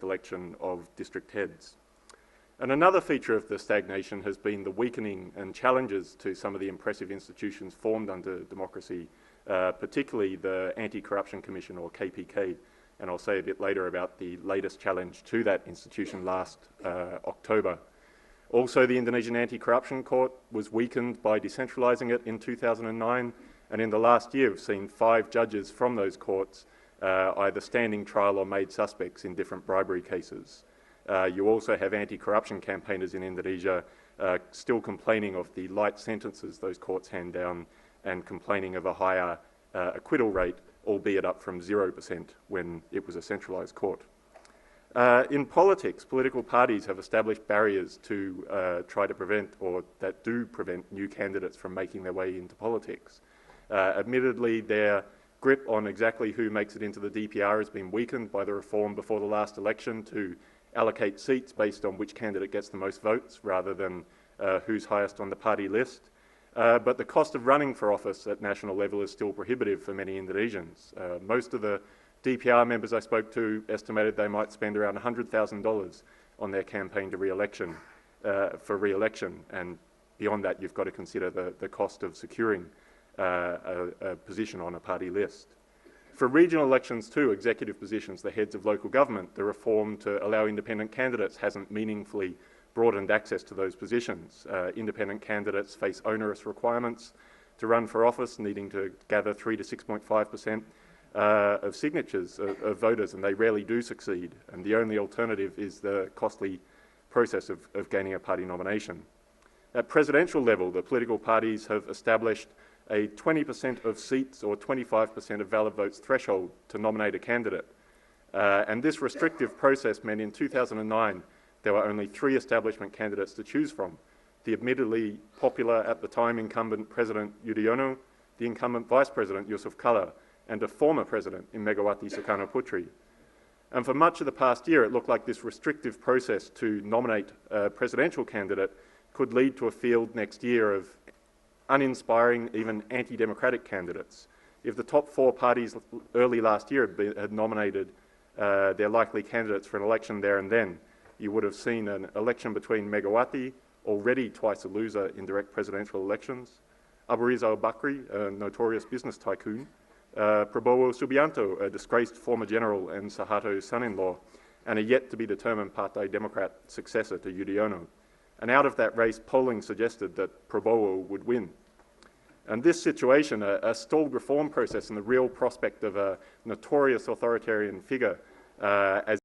election of district heads. And another feature of the stagnation has been the weakening and challenges to some of the impressive institutions formed under democracy, particularly the Anti-Corruption Commission, or KPK, and I'll say a bit later about the latest challenge to that institution last October. Also, the Indonesian Anti-Corruption Court was weakened by decentralising it in 2009, and in the last year we've seen 5 judges from those courts either standing trial or made suspects in different bribery cases. You also have anti-corruption campaigners in Indonesia still complaining of the light sentences those courts hand down and complaining of a higher acquittal rate, albeit up from 0% when it was a centralised court. In politics, political parties have established barriers to try to prevent, or that do prevent, new candidates from making their way into politics. Admittedly, their grip on exactly who makes it into the DPR has been weakened by the reform before the last election to allocate seats based on which candidate gets the most votes rather than who's highest on the party list. But the cost of running for office at national level is still prohibitive for many Indonesians. Most of the DPR members I spoke to estimated they might spend around $100,000 on their campaign to for re-election, and beyond that you've got to consider the cost of securing a position on a party list. For regional elections too, executive positions, the heads of local government, the reform to allow independent candidates hasn't meaningfully broadened access to those positions. Independent candidates face onerous requirements to run for office, needing to gather 3 to 6.5% of signatures of voters, and they rarely do succeed. And the only alternative is the costly process of gaining a party nomination. At presidential level, the political parties have established a 20% of seats or 25% of valid votes threshold to nominate a candidate. And this restrictive process meant in 2009 there were only 3 establishment candidates to choose from: the admittedly popular at the time incumbent President Yudhoyono, the incumbent Vice President Yusuf Kala, and a former president in Megawati Soekarno-Putri. And for much of the past year it looked like this restrictive process to nominate a presidential candidate could lead to a field next year of uninspiring, even anti-democratic candidates. If the top 4 parties early last year had nominated their likely candidates for an election there and then, you would have seen an election between Megawati, already twice a loser in direct presidential elections, Abu Rizal Bakri, a notorious business tycoon, Prabowo Subianto, a disgraced former general and Suharto's son-in-law, and a yet-to-be-determined Partai Demokrat successor to Yudhoyono. And out of that race, polling suggested that Prabowo would win. And this situation, a stalled reform process and the real prospect of a notorious authoritarian figure as